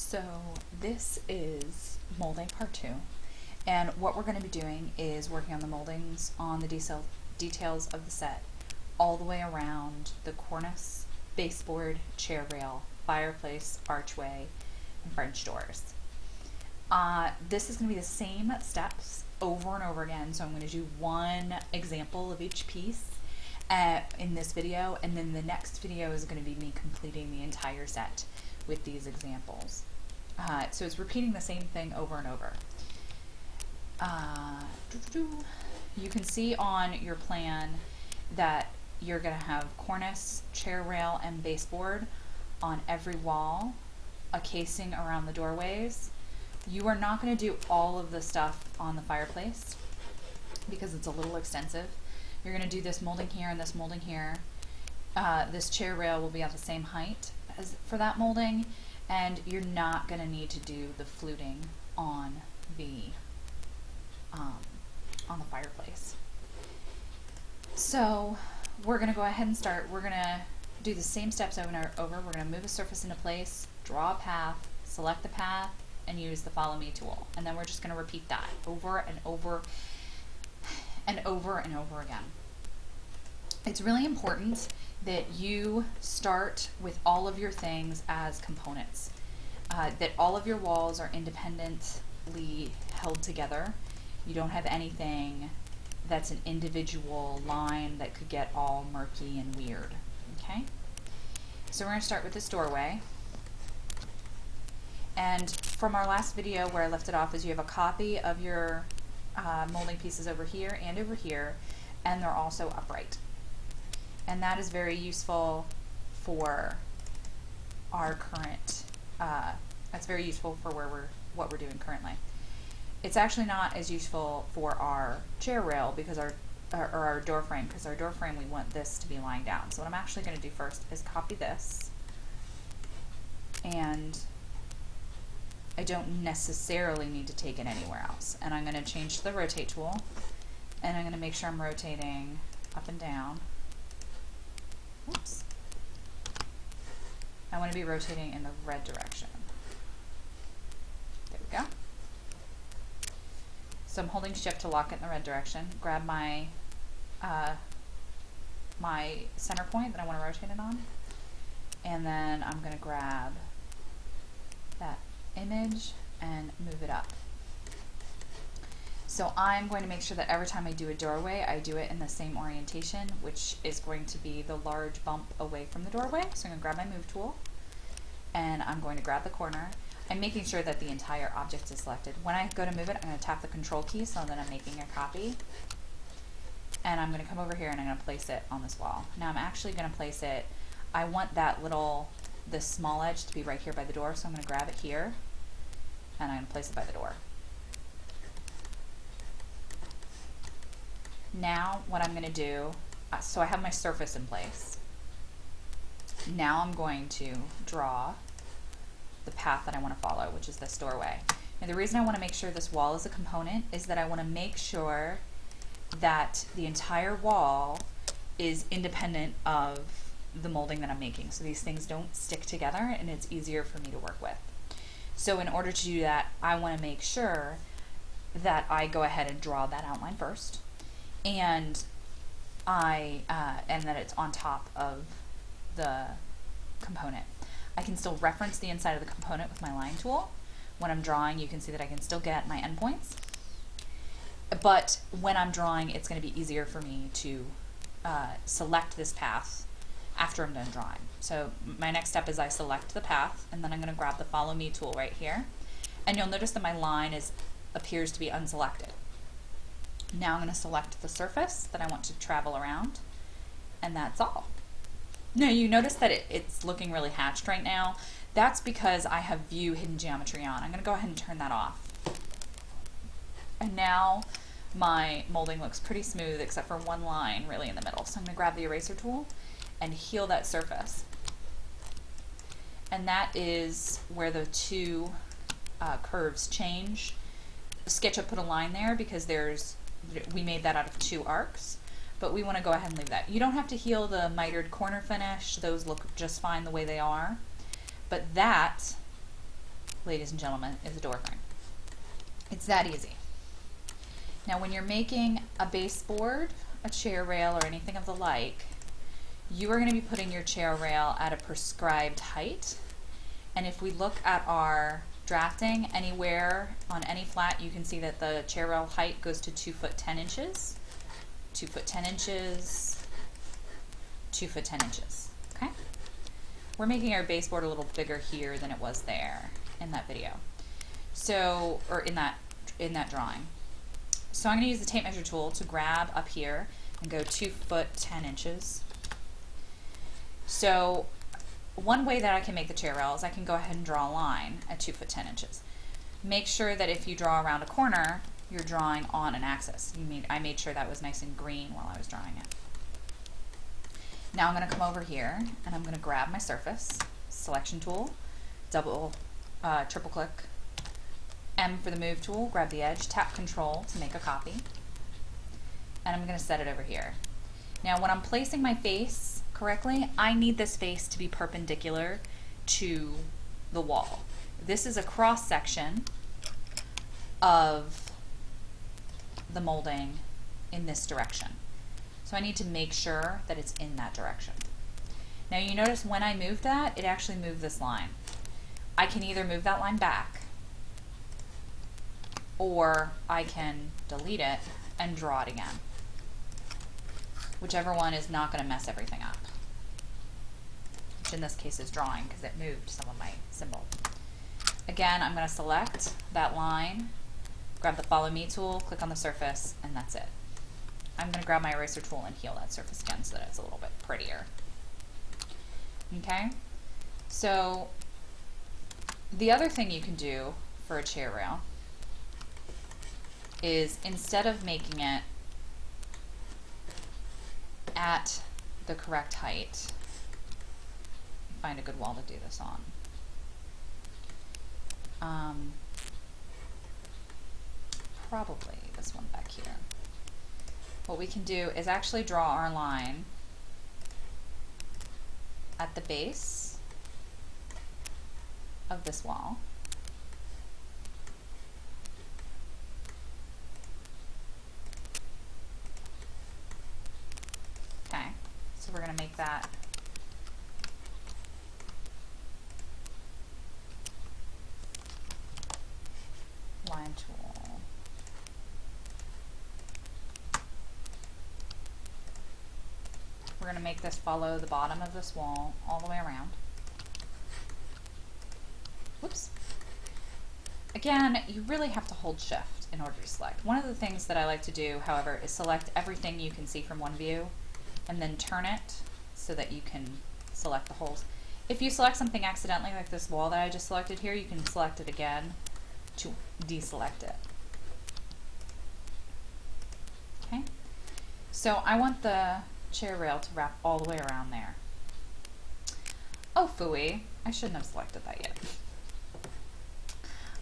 So this is molding part 2, and what we're going to be doing is working on the moldings on the details of the set all the way around the cornice, baseboard, chair rail, fireplace, archway, and French doors. This is going to be the same steps over and over again, so I'm going to do one example of each piece in this video, and then the next video is going to be me completing the entire set with these examples. So it's repeating the same thing over and over. You can see on your plan that you're going to have cornice, chair rail, and baseboard on every wall, a casing around the doorways. You are not going to do all of the stuff on the fireplace because it's a little extensive. You're going to do this molding here and this molding here. This chair rail will be at the same height as for that molding, and you're not going to need to do the fluting on the fireplace. So we're going to go ahead and start. We're going to do the same steps over and over. We're going to move a surface into place, draw a path, select the path, and use the follow me tool. And then we're just going to repeat that over and over and over and over again. It's really important that you start with all of your things as components, that all of your walls are independently held together. You don't have anything that's an individual line that could get all murky and weird. Okay? So we're going to start with this doorway. And from our last video where I left it off is you have a copy of your molding pieces over here, and they're also upright. And that is very useful for our current, that's very useful for what we're doing currently. It's actually not as useful for our chair rail because our door frame, because our door frame we want this to be lying down. So what I'm actually going to do first is copy this, and I don't necessarily need to take it anywhere else. And I'm going to change to the rotate tool, and I'm going to make sure I'm rotating up and down. Oops. I want to be rotating in the red direction. There we go. So I'm holding shift to lock it in the red direction. Grab my my center point that I want to rotate it on, and then I'm going to grab that image and move it up. So I'm going to make sure that every time I do a doorway, I do it in the same orientation, which is going to be the large bump away from the doorway. So I'm going to grab my move tool, and I'm going to grab the corner. I'm making sure that the entire object is selected. When I go to move it, I'm going to tap the control key so that I'm making a copy. And I'm going to come over here and I'm going to place it on this wall. Now I'm actually going to place it, I want this small edge to be right here by the door, so I'm going to grab it here and I'm going to place it by the door. Now what I'm going to do, so I have my surface in place. Now I'm going to draw the path that I want to follow, which is this doorway. And the reason I want to make sure this wall is a component is that I want to make sure that the entire wall is independent of the molding that I'm making. So these things don't stick together and it's easier for me to work with. So in order to do that, I want to make sure that I go ahead and draw that outline first, and and that it's on top of the component. I can still reference the inside of the component with my line tool. When I'm drawing, you can see that I can still get my endpoints. But when I'm drawing, it's going to be easier for me to select this path after I'm done drawing. So my next step is I select the path, and then I'm going to grab the follow me tool right here. And you'll notice that my line appears to be unselected. Now I'm going to select the surface that I want to travel around, and that's all. Now you notice that it's looking really hatched right now. That's because I have view hidden geometry on. I'm going to go ahead and turn that off. And now my molding looks pretty smooth except for one line really in the middle. So I'm going to grab the eraser tool and heal that surface. And that is where the two curves change. SketchUp put a line there because we made that out of two arcs, but we want to go ahead and leave that. You don't have to heal the mitered corner finish. Those look just fine the way they are. But that ladies and gentlemen, is a door frame. It's that easy. Now when you're making a baseboard, a chair rail, or anything of the like, you are going to be putting your chair rail at a prescribed height. And if we look at our drafting, anywhere on any flat, you can see that the chair rail height goes to 2 foot 10 inches, 2 foot 10 inches, 2 foot 10 inches, okay? We're making our baseboard a little bigger here than it was there in that video. So, or in that drawing. So I'm going to use the tape measure tool to grab up here and go 2 foot 10 inches. So one way that I can make the chair rail is I can go ahead and draw a line at 2 foot 10 inches. Make sure that if you draw around a corner, you're drawing on an axis. I made sure that was nice and green while I was drawing it. Now I'm going to come over here and I'm going to grab my surface, selection tool, triple click, M for the move tool, grab the edge, tap control to make a copy, and I'm going to set it over here. Now when I'm placing my face correctly, I need this face to be perpendicular to the wall. This is a cross section of the molding in this direction. So I need to make sure that it's in that direction. Now you notice when I moved that, it actually moved this line. I can either move that line back, or I can delete it and draw it again. Whichever one is not going to mess everything up. Which in this case is drawing because it moved some of my symbol. Again, I'm going to select that line, grab the follow me tool, click on the surface, and that's it. I'm going to grab my eraser tool and heal that surface again so that it's a little bit prettier. Okay? So the other thing you can do for a chair rail is instead of making it at the correct height, find a good wall to do this on. Probably this one back here. What we can do is actually draw our line at the base of this wall. Okay, so we're going to make that line tool. We're going to make this follow the bottom of this wall all the way around. Whoops. Again, you really have to hold shift in order to select. One of the things that I like to do, however, is select everything you can see from one view and then turn it so that you can select the holes. If you select something accidentally, like this wall that I just selected here, you can select it again to deselect it. Okay, so I want the chair rail to wrap all the way around there. Oh phooey, I shouldn't have selected that yet.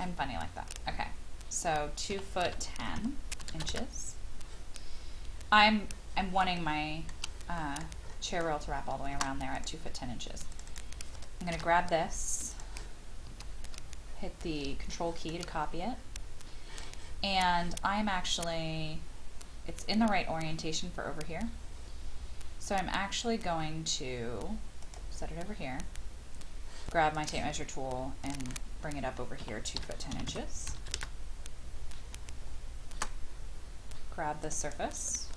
I'm funny like that. Okay, so 2 foot 10 inches. I'm wanting my chair rail to wrap all the way around there at 2 foot 10 inches. I'm going to grab this, hit the control key to copy it, and I'm actually, it's in the right orientation for over here. So I'm actually going to set it over here, grab my tape measure tool and bring it up over here 2 foot 10 inches. Grab the surface,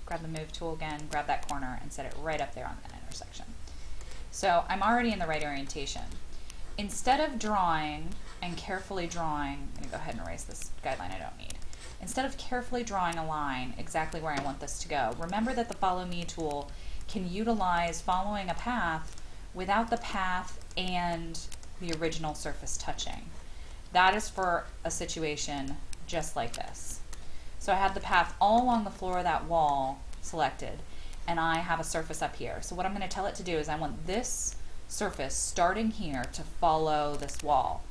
grab the move tool again, grab that corner and set it right up there on that intersection. So I'm already in the right orientation. Instead of drawing and carefully drawing, I'm going to go ahead and erase this guideline I don't need. Instead of carefully drawing a line exactly where I want this to go, remember that the Follow Me tool can utilize following a path without the path and the original surface touching. That is for a situation just like this. So I have the path all along the floor of that wall selected, and I have a surface up here. So what I'm going to tell it to do is I want this surface starting here to follow this wall.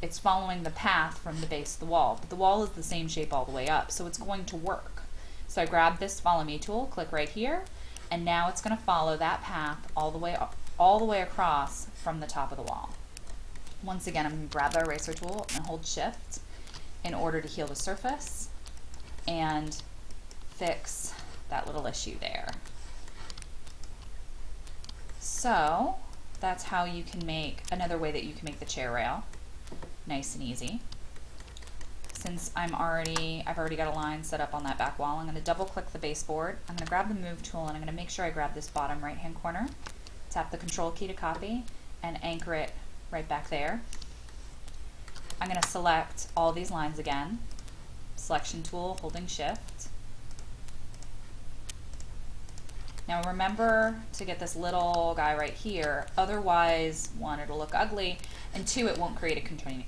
It's following the path from the base of the wall, but the wall is the same shape all the way up, so it's going to work. So I grab this Follow Me tool, click right here, and now it's going to follow that path all the way across from the top of the wall. Once again, I'm going to grab the eraser tool and hold shift in order to heal the surface and fix that little issue there. So that's how you can make, another way that you can make the chair rail nice and easy. Since I've already got a line set up on that back wall, I'm going to double click the baseboard. I'm going to grab the move tool and I'm going to make sure I grab this bottom right hand corner, tap the control key to copy and anchor it right back there. I'm going to select all these lines again, selection tool, holding shift. Now remember to get this little guy right here, otherwise, one, it'll look ugly, and two, it won't create a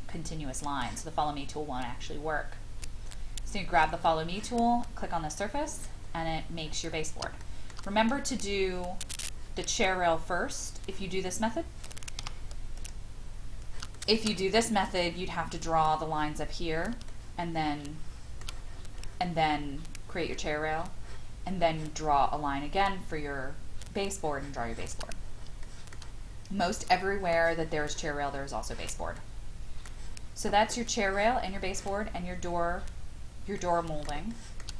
continuous line, so the follow me tool won't actually work. So you grab the follow me tool, click on the surface, and it makes your baseboard. Remember to do the chair rail first if you do this method. If you do this method, you'd have to draw the lines up here and then create your chair rail, and then draw a line again for your baseboard and draw your baseboard. Most everywhere that there's chair rail, there's also baseboard. So that's your chair rail and your baseboard and your door molding.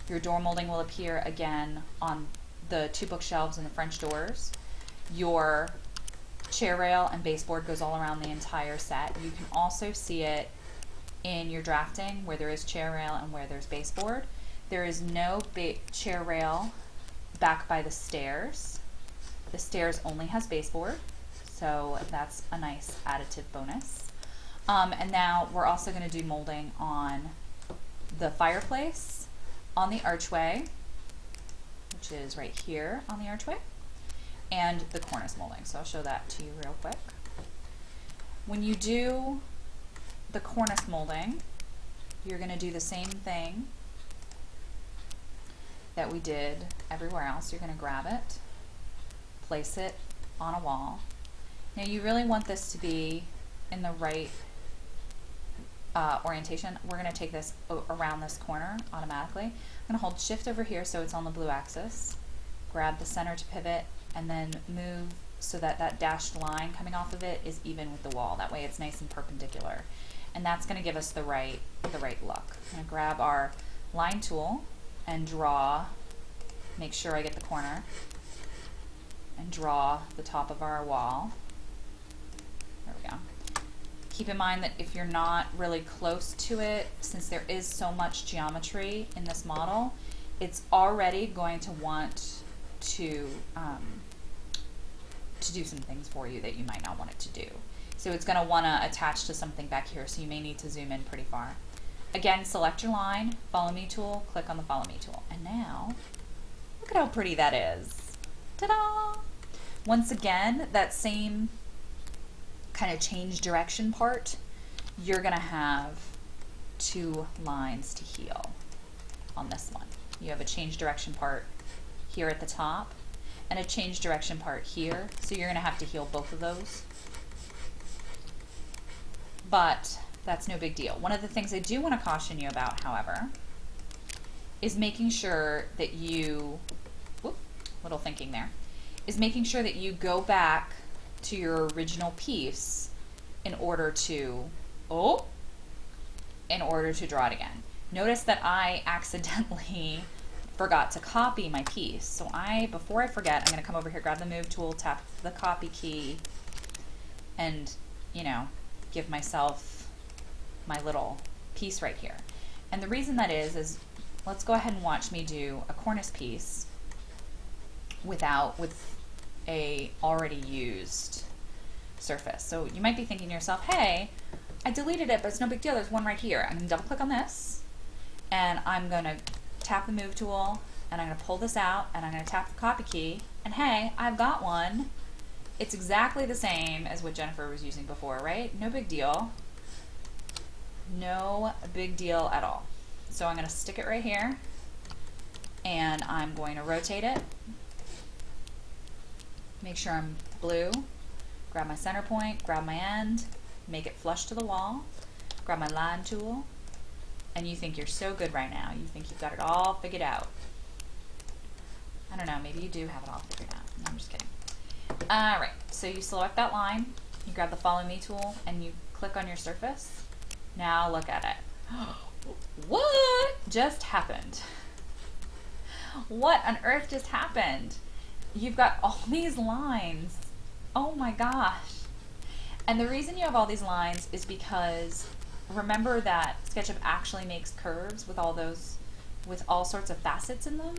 Your door molding will appear again on the two bookshelves and the French doors. Your chair rail and baseboard goes all around the entire set. You can also see it in your drafting where there is chair rail and where there's baseboard. There is no chair rail back by the stairs. The stairs only has baseboard, so that's a nice additive bonus. And now we're also going to do molding on the fireplace, on the archway, which is right here on the archway, and the cornice molding. So I'll show that to you real quick. When you do the cornice molding, you're going to do the same thing that we did everywhere else. You're going to grab it, place it on a wall. Now you really want this to be in the right orientation. We're going to take this around this corner automatically. I'm going to hold shift over here so it's on the blue axis, grab the center to pivot, and then move so that that dashed line coming off of it is even with the wall. That way it's nice and perpendicular. And that's going to give us the right look. I'm going to grab our line tool and draw, make sure I get the corner, and draw the top of our wall. There we go. Keep in mind that if you're not really close to it, since there is so much geometry in this model, it's already going to want to do some things for you that you might not want it to do. So it's going to want to attach to something back here, so you may need to zoom in pretty far. Again, select your line, follow me tool, click on the follow me tool. And now, look at how pretty that is. Ta-da! Once again, that same kind of change direction part, you're going to have two lines to heal on this one. You have a change direction part here at the top and a change direction part here, so you're going to have to heal both of those. But that's no big deal. One of the things I do want to caution you about, however, is making sure that you, whoop, little thinking there, is making sure that you go back to your original piece in order to draw it again. Notice that I accidentally forgot to copy my piece. So before I forget, I'm going to come over here, grab the move tool, tap the copy key, and, give myself my little piece right here. And the reason that is let's go ahead and watch me do a cornice piece with a already used surface. So you might be thinking to yourself, hey, I deleted it, but it's no big deal, there's one right here. I'm going to double click on this, and I'm going to tap the move tool, and I'm going to pull this out, and I'm going to tap the copy key, and hey, I've got one. It's exactly the same as what Jennifer was using before, right? No big deal. No big deal at all. So I'm going to stick it right here, and I'm going to rotate it. Make sure I'm blue. Grab my center point, grab my end, make it flush to the wall, grab my line tool, and you think you're so good right now. You think you've got it all figured out. I don't know, maybe you do have it all figured out. No, I'm just kidding. Alright, so you select that line, You grab the Follow Me tool and you click on your surface. Now look at it. What just happened? What on earth just happened? You've got all these lines. Oh my gosh. And the reason you have all these lines is because remember that SketchUp actually makes curves with all sorts of facets in them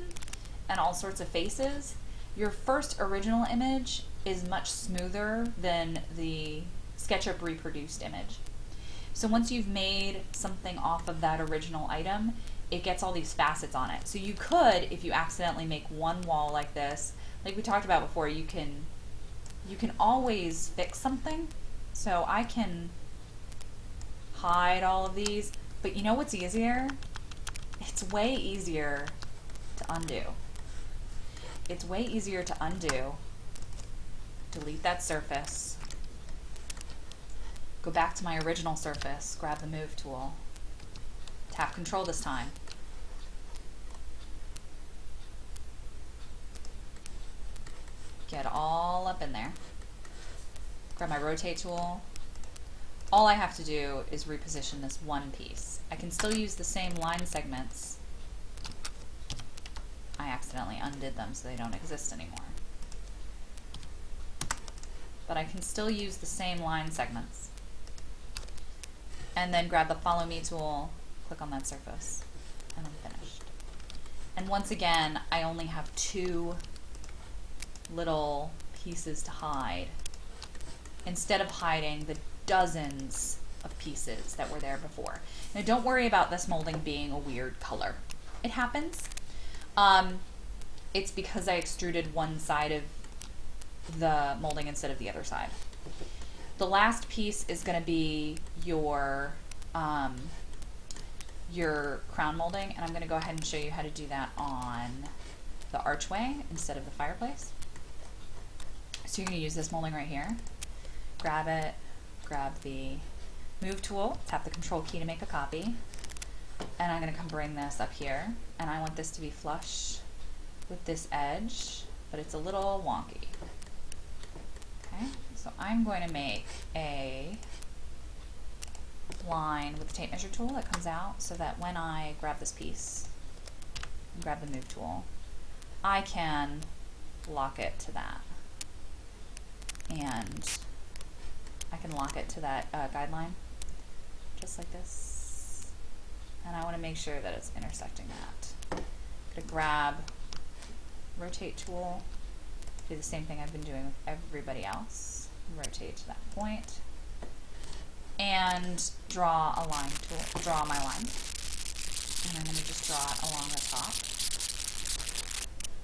and all sorts of faces. Your first original image is much smoother than the SketchUp reproduced image. So once you've made something off of that original item, it gets all these facets on it. So you could, if you accidentally make one wall like this, like we talked about before, you can always fix something. So I can hide all of these, but you know what's easier? It's way easier to undo. It's way easier to undo. Delete that surface. Go back to my original surface, grab the Move tool. Tap Control this time. Get all up in there. Grab my Rotate tool. All I have to do is reposition this one piece. I can still use the same line segments. I accidentally undid them so they don't exist anymore. But I can still use the same line segments. And then grab the Follow Me tool, click on that surface, and I'm finished. And once again, I only have two little pieces to hide, instead of hiding the dozens of pieces that were there before. Now don't worry about this molding being a weird color. It happens. It's because I extruded one side of the molding instead of the other side. The last piece is going to be your crown molding, and I'm going to go ahead and show you how to do that on the archway instead of the fireplace. So you're going to use this molding right here. Grab it, grab the Move tool, tap the Control key to make a copy, and I'm going to come bring this up here, and I want this to be flush with this edge, but it's a little wonky. Okay, so I'm going to make a line with the tape measure tool that comes out so that when I grab this piece and grab the Move tool, I can lock it to that. And I can lock it to that guideline, just like this. And I want to make sure that it's intersecting that. I'm going to grab Rotate tool, do the same thing I've been doing with everybody else. Rotate to that point, and draw a line tool, draw my line. And I'm going to just draw it along the top.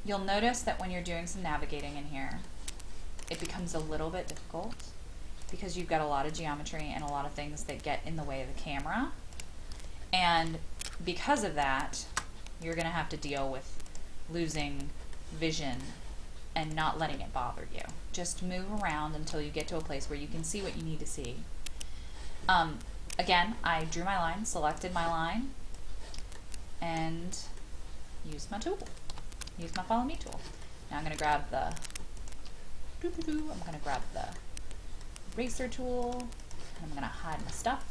You'll notice that when you're doing some navigating in here, it becomes a little bit difficult because you've got a lot of geometry and a lot of things that get in the way of the camera. And because of that, you're going to have to deal with losing vision and not letting it bother you. Just move around until you get to a place where you can see what you need to see. Again, I drew my line, selected my line, and used my tool. Used my Follow Me tool. Now I'm going to grab the eraser tool, and I'm going to hide my stuff,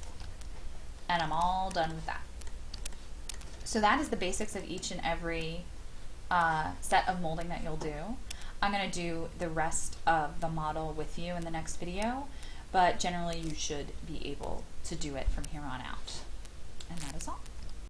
and I'm all done with that. So that is the basics of each and every set of molding that you'll do. I'm going to do the rest of the model with you in the next video, but generally you should be able to do it from here on out. And that is all.